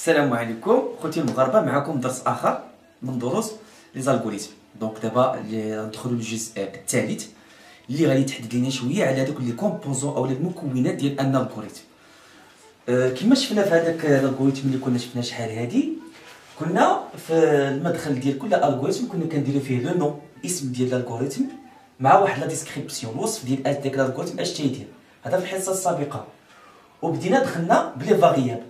السلام عليكم خوتي المغاربه، معكم درس اخر من دروس لي زالغوريثم. دونك دابا ندخلوا للجزء الثالث اللي غادي يتحدث لنا شويه على هذوك لي كومبوزون او المكونات ديال ان الغوريثم. كما شفنا في هذاك الالغوريثم اللي كنا شفنا شحال هادي، كنا في المدخل ديال كل الغوريثم كنا كنديروا فيه لو نون، اسم ديال الالغوريثم مع واحد لا ديسكريبسيون، الوصف ديال داك الالغوريثم اش تيدير. هذا في الحصه السابقه. وبدينا دخلنا بلي فاريابل،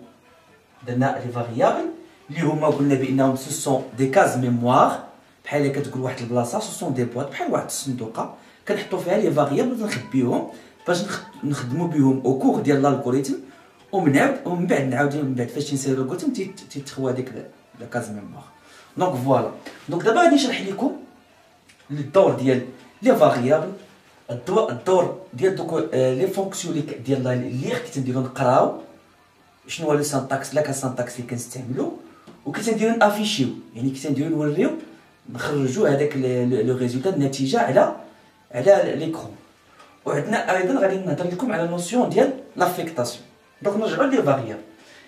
درنا لي فاريابل اللي هما قلنا بانهم سو سون دي كاز ميموار، بحال كتقول واحد البلاصه سو سون دي بواط بحال واحد الصندوقه كنحطوا فيها لي فاريابل ونخبيوهم باش نخدموا بهم او كور ديال الالغوريثم، ومن بعد نعاودو من بعد فاش تنسالو الالغوريثم تيتخوا هذيك لا كاز ميموار. دونك فوالا، دونك دابا غادي نشرح لكم الدور ديال لي فاريابل، الدور ديال دوك لي فونكسيون ديال اللي خصنا نديرو نقراو شنو هو لو سانتاكس، لا كاسانتاكس اللي كنستعملو، وكي تنديرو نافيشيو يعني كي تنديرو نوريو نخرجوا هذاك لو ريزولتا النتيجه على ليكرون. وعندنا ايضا غادي نهضر لكم على نوسيون ديال لافيكتاسيون. دونك نرجعوا لي فاريابل.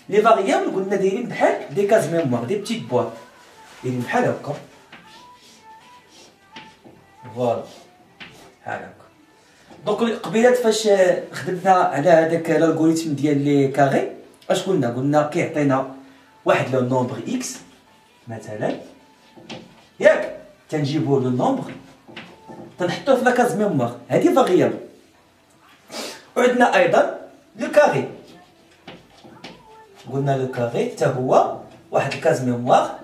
لي فاريابل قلنا دايرين بحال دي كاز ميموار، دي بتيت بواط دايرين بحال هكا، فوالا بحال هكا. دونك قبيلات فاش خدمنا على هذاك الالغوريثم ديال لي كاري، اش قلنا كيعطينا واحد لو نومبر اكس مثلا، ياك تنجيبو لو نومبر تنحطوه في لاكاز ميموار، هادي فاريابل. وعندنا ايضا لو كاري، قلنا لو كاري حتى هو واحد الكاز ميموار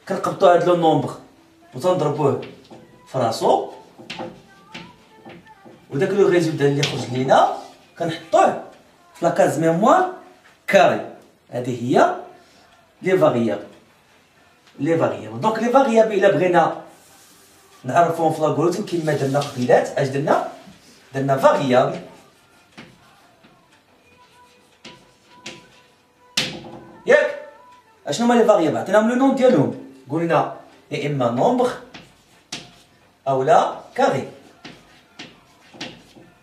كنقبطو هاد لو نومبر وتنضربوه في راسو، وداك لو ريزولتا اللي خرج لينا كنحطوه في لاكاز ميموار كاري. هذه هي لي فاريابل. دونك لي فاريابل الا بغينا نعرفوهم في الالغوريثم كيما درنا قبيلات، اش درنا فاريابل ياك. اشنو هما لي فاريابل؟ عطيناهم لو نون ديالهم، قلنا يا اما نومبر اولا كاري،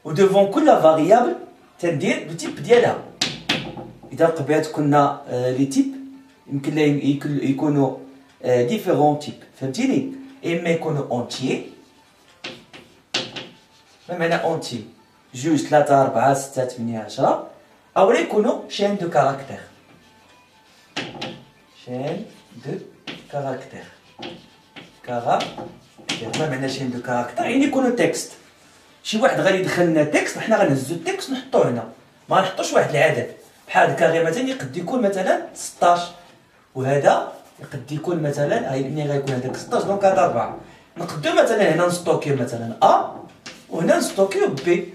و دوفون كل فاريابل تندير لو تيب ديالها. اذا قبيلات كنا لي تيب يمكن يكونوا ديفيرون تيب، فهمتيني؟ اما يكونوا اونتيي، ما معنى اونتي؟ جوج ثلاثة أربعة ستة ثمانية عشرة، اولا يكونوا شين دو كاركتير. شين دو كاركتير، ما معنى شين دو كاركتير؟ يعني يكونوا تكست. شي واحد غادي يدخل لنا تكست، وحنا غنهزو التكست نحطوه هنا، ما نحطوش واحد العدد. بحال كاري مثلا يقد يكون مثلا 16، وهذا يقد يكون مثلا ملي غيكون هذاك 16 دونك هذا 4. نقدروا مثلا هنا نستوكيو مثلا ا، وهنا نستوكيو بي.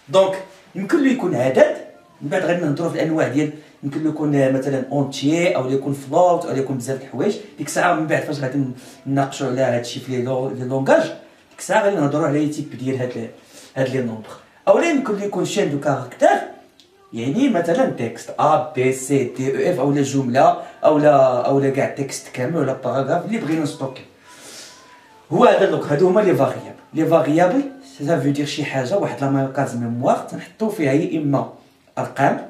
دونك يمكن له يكون عدد، من بعد غادي نهضروا في الانواع ديال يمكن له يكون مثلا اونتيي او يكون فلوت او يكون بزاف د الحوايج. ديك الساعه من بعد فاش غادي نناقشوا على هذا الشيء في لي لونغاج، ديك الساعه غادي نهضروا على لي تيب ديال هاد لي نومبر. اولا يمكن له يكون شين دو كاركتير، يعني مثلا تكست ا بي سي دي او اف، اولا جمله اولا كاع تكست كامل ولا باراغراف اللي بغينا نستوكي. هو هذا دوك هادو هما لي فاريابل. لي فاريابل سا فو دير شي حاجه، واحد لا كاز ميموار تنحطو فيها يا اما ارقام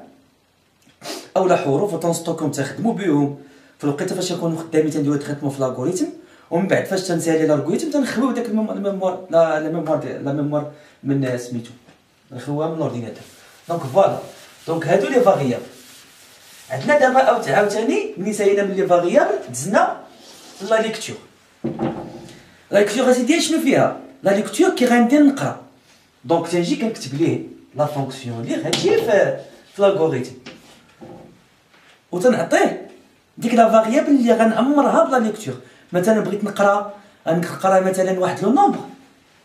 اولا حروف وتنستوكيهم تخدموا بهم في الوقيته فاش يكونوا خدامين تنديرو تريتمون في الالغوريثم، ومن بعد فاش تنسالي الالغوريثم تنخبيو داك الميموار لا ميموار من سميتو نخويوها من الاورديناتور. دونك فوالا، دونك هادو لي فاريابل. عندنا دابا عاوتاني ملي سالينا من لي فاريابل دزنا لا ليكتور. لا ليكتور اسيدي شنو فيها؟ لا ليكتور كي غندير نقرا، دونك تنجي كنكتب ليه لا فونكسيون اللي غتجي في الالغوريثم، وتنعطيه ديك لا فاريابل اللي غنعمرها بلا ليكتور. مثلا بغيت نقرا مثلا واحد لو نومبر،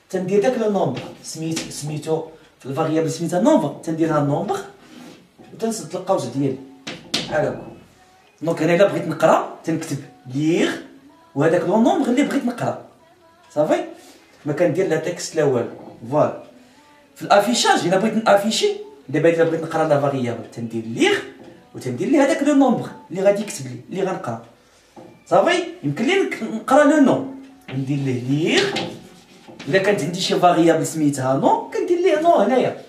تندير داك لو نومبر سميتو في الفاريابل سميتها نومبر، تنديرها نومبر وتنسد القوس ديالي بحال هكا. دونك انا الا بغيت نقرا تنكتب ليغ وهذاك لو نومبر اللي بغيت نقرا، صافي ما كندير لا تكست لا والو. فوالا في الافيشاج الا بغيت نافيشي، دابا الا بغيت نقرا لا فاريابل تندير ليغ وتندير لي هذاك لو نومبر اللي غادي يكتب لي اللي غنقرا، صافي. يمكن لي نقرا لو نون ندير ليه ليغ، الا كانت عندي شي فاريابل سميتها نون كندير ليه نون هنايا،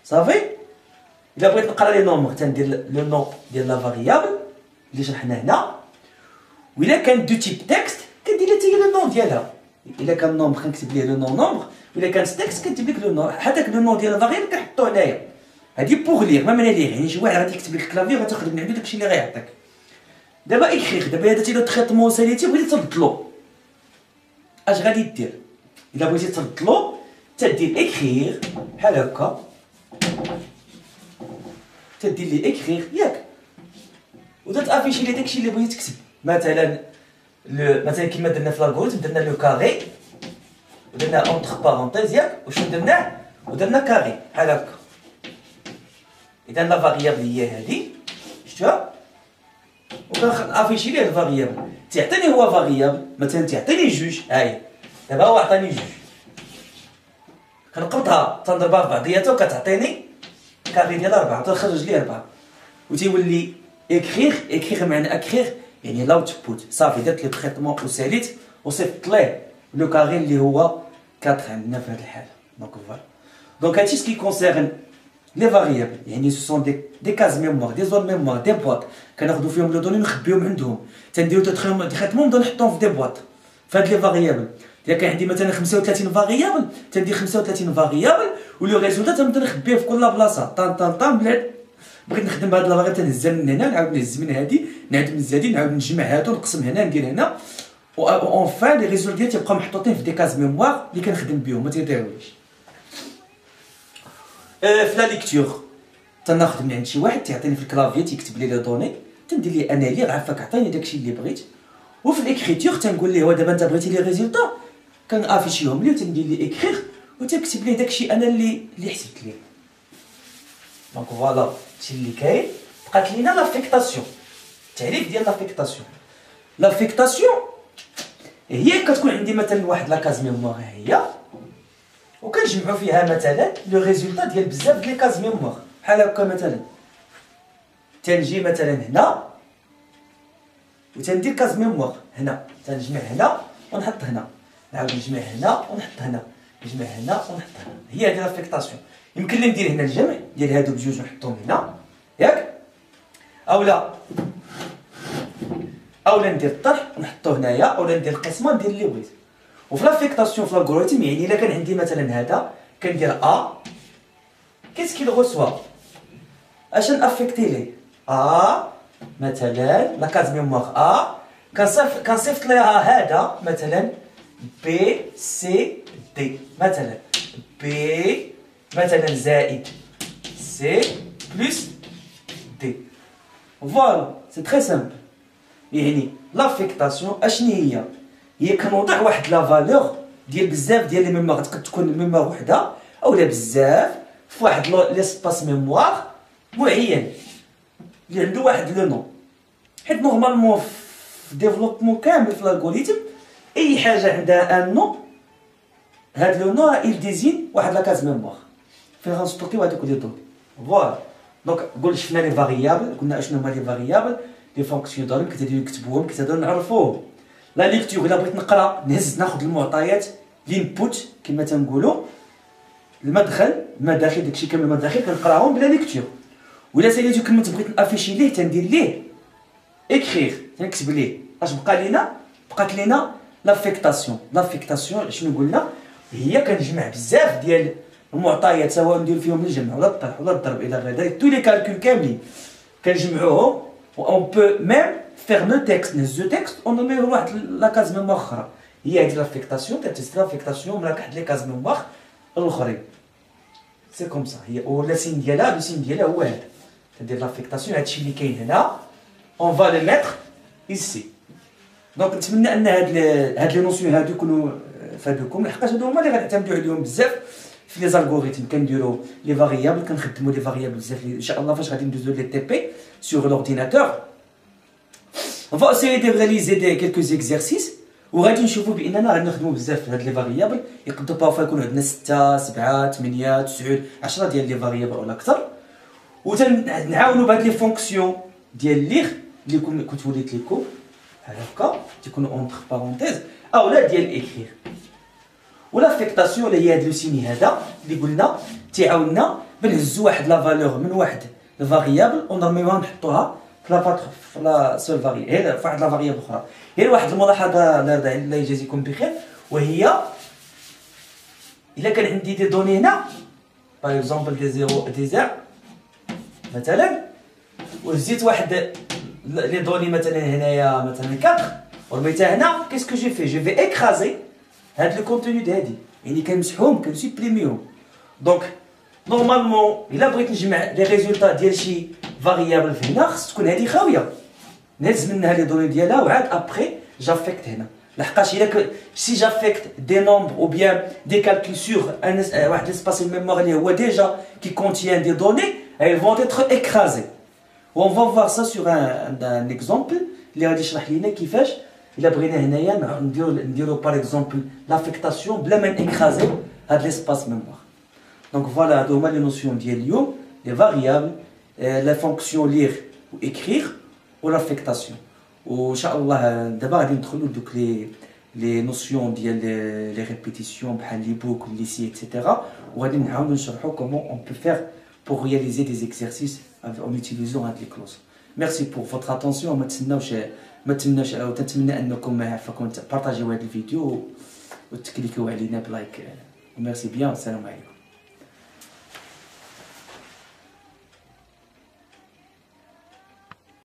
صافي. الا بغيت نقرا لي نومبر تندير لو نو ديال لا فاريابل اللي شرحنا هنا. وإلا كان دو تيب تكست كندير لها حتى لو نون ديالها. الا كان نومبر كنكتب ليه لو نون نومبر، وإلا كانت تكست كنكتب لك لو نون. هذاك لو نون ديال لا فاريابل كنحطو هنايا. هادي بوغ ليغ ما معنى ليغ، يعني شي واحد غادي يكتب لك الكلافي وغتاخد من عنده داكشي اللي غيعطيك. دابا اكريغ، دابا هذا تي لو تريتمون ساليتي بغيتي تبدلو، اش غادي دير؟ الا بغيتي تبدلو تدير اكريغ بحال هكا، تدير لي اكريغ ياك، وتتافيشي لي داكشي اللي بغيتي تكتب. مثلا مثلا كيما درنا في لاغوريثم درنا لو كاري ودرنا اونتر بارونتيز ياك، وشنو درناه؟ ودرنا كاري بحال هكا. اذا لا فاريابل هي هادي شفتوها، وكنافيشي ليه الفاريابل. تيعطيني هو فاريابل مثلا تيعطيني جوج، هاهي دابا هو عطاني جوج، كنقبضها تنضربها في بعضياتها وكتعطيني كاري ديال 4 تنخرج لي 4 وتيولي اكريغ معنى اكريغ يعني لاوتبوت. صافي درت لي تريتمون وساليت وصيفط ليه لو كاري اللي هو 4 عندنا في هذه الحاله. دونك فوالا، دونك هادشي سكي كونسيرن لي فاريابل، يعني سو سون دي كاز ميموار، دي زون ميموار، دي بواط كناخدو فيهم لو دوني نخبيهم عندهم، تنديرو تريتمون نبدا نحطهم في دي بواط في هاد لي فاريابل. الا كان عندي مثلا 35 فاريابل تندير 35 فاريابل ولو ريزولتا تنبدا نخبيه في كل بلاصه طان طان طان. بغيت نخدم بهاد لا فاريابل تنهزها من هنا نعاود نهز من هادي نعاود نهز هادي نعاود نجمع هادو نقسم هنا ندير هنا، و اونفان لي ريزولت ديالي تيبقاو محطوطين في دي كاز ميموار اللي كنخدم بهم ما تيضيعوش. في لا ليكتور تناخذ من عند شي واحد تيعطيني في الكلافي تيكتب لي لي دوني، تندير لي انا لي عافاك عطيني داكشي اللي بغيت. وفي الاكريتور تنقول ليه دابا انت بغيتي لي ريزولتا كنافيشيهم ليه وتندير لي اكريغ وتكتب ليه داكشي انا اللي حسبت ليه. دونك فوالا هادشي اللي كاين. بقات لينا لافيكتاسيون، التعريف ديال لافيكتاسيون. لافيكتاسيون هي كتكون عندي مثلا واحد لاكاز ميموار هي وكنجمعوا فيها مثلا لو ريزولتا ديال بزاف ديال لي كاز ميموار بحال هكا. مثلا تنجي مثلا هنا وتندير كاز ميموار هنا، تنجمع هنا ونحط هنا، نعاود نجمع هنا ونحط هنا، نجمع هنا ونحط هنا. هي هذه لافيكتاسيون. يمكن لي ندير هنا الجمع ديال هادو بجوج ونحطهم هنا ياك، اولا ندير الطرح ونحطو هنايا، اولا ندير القسمه ندير اللي بغيت. وفي لافيكتاسيون في الالغوريثم يعني الا كان عندي مثلا هذا كندير كيس كيل غوسوا اش نافيكتي ليه مثلا لا كاز ميموار كنصيفط ليها هذا مثلا بي سي دي، مثلا بي مثلا زائد سي بلس دي. فوالا سي تري سامبل. يعني لافيكتاسيون اشني هي كنوضع واحد لا فالور ديال بزاف ديال لي ميموار، تقد تكون ميموار وحده اولا بزاف في واحد ليسباس ميموار معين اللي عنده واحد لو نون. حيت نورمالمون في ديفلوبمون كامل في الالغوريثم اي حاجه عندها ان نون، هاد لو نون il désigne واحد لا كاز ميموار فين غنستوكيو هادوك لي دوني. فوالا دونك قول شفنا لي فاريابل، قلنا اشنو هما لي فاريابل، لي فونكسيون دارهم كيتهدو نكتبوهم كيتهدو نعرفوهم. لا ليكتور الا بغيت نقرا نهز ناخذ المعطيات لينبوت كما تنقولوا المداخل داكشي كامل المداخل كنقراهم بلا ليكتور. ولا ساليتو كلمه بغيت نافيشي ليه تندير ليه اكريغ تنكتب ليه. اش بقى لينا؟ بقات لينا لافيكتاسيون. لافيكتاسيون شنو قلنا؟ هي كنجمع بزاف ديال المعطيات سواء ندير فيهم الجمع ولا الطرح ولا الضرب الى غير ذلك، تو لي كالكول كاملين كنجمعوهم و اون بو ميم فيغ لو تيكست نهزو تيكست ونميو لواحد لاكاز ميموار اخرى. هي هادي لافيكتاسيون كتست لافيكتاسيون مراك واحد لي كاز ميموار الاخرين. سي كوم سا هي ولا سين ديالها، لو سين ديالها هو هذا. تدير لافيكتاسيون هادشي اللي كاين هنا اون فا لي ميتر ايسي. دونك نتمنى ان هاد لي نوسيون هادو يكونوا فادوكم، لحقاش هادو هما اللي غنعتمدوا عليهم بزاف في لي زالغوريثم. كنديروا لي فاريابل، كنخدموا لي فاريابل بزاف ان شاء الله فاش غادي ندوزو لي تي بي سور لورديناتور. On va essayer de réaliser quelques exercices وغادي نشوفوا باننا غادي نخدموا بزاف في هاد لي فاريابل. يقدر بارفا يكون عندنا 6 7 8 9 10 ديال لي فاريابل ولا اكثر، وتنعاونوا بهاد لي فونكسيون ديال ليغ اللي كنت وليت لكم بحال هكا تيكونوا اونتر بارونتيز اولا ديال اكريغ. ولا فيكتاسيون اللي هي هاد لو سيني هذا اللي قلنا تيعاوننا بنهزو واحد لا فالور من واحد الفاريابل ونرميوها نحطوها في لا سول فاري هي في واحد لا فاريابل اخرى. هي واحد الملاحظه الله يجازيكم بخير، وهي الا كان عندي دي دوني هنا باغ اكزومبل دي زيرو دي زير مثلا، وهزيت واحد لي دوني مثلا هنايا مثلا 4 ورميتها هنا، كيسكو جي في اكرازي هاد لو كونتوني هادي، يعني كنمسحوهم كنسوبريميوهم. دونك نورمالمون الا بغيت نجمع لي ريزولطا ديال شي فاريابل في هنا خص تكون هادي خاويه، نهز منها لي دوني ديالها وعاد ابخي جافيكت هنا. لحقاش الا سي جافيكت دي نومبر او بيان دي كالكول سور واحد ليسباس ميموار اللي هو ديجا كي كونتيان دي دوني، elles vont être écrasées. On va voir ça sur un exemple اللي غادي يشرح لينا كيفاش الا بغينا هنايا نديرو باغ اكزومبل لافيكتاسيون بلا ما نكرازي هاد ليسباس ميموار. دونك فوالا هادو هما لي نوسيون ديال اليوم، لي فاريابل، لا فونكسيون لير و écrire و لافيكتاسيون. وان شاء الله دابا غادي ندخلو دوك لي نوسيون ديال لي ريبيتيسيون بحال لي بوك لي سي ايتترا، وغادي نعاودو نشرحو كومون اون بو فير pour réaliser des exercices en utilisant les clauses. Merci pour votre attention. نتمنى انكم عفاكم تبارطاجيو هذا الفيديو وتكليكيو علينا بلايك. ميرسي بيان، السلام عليكم.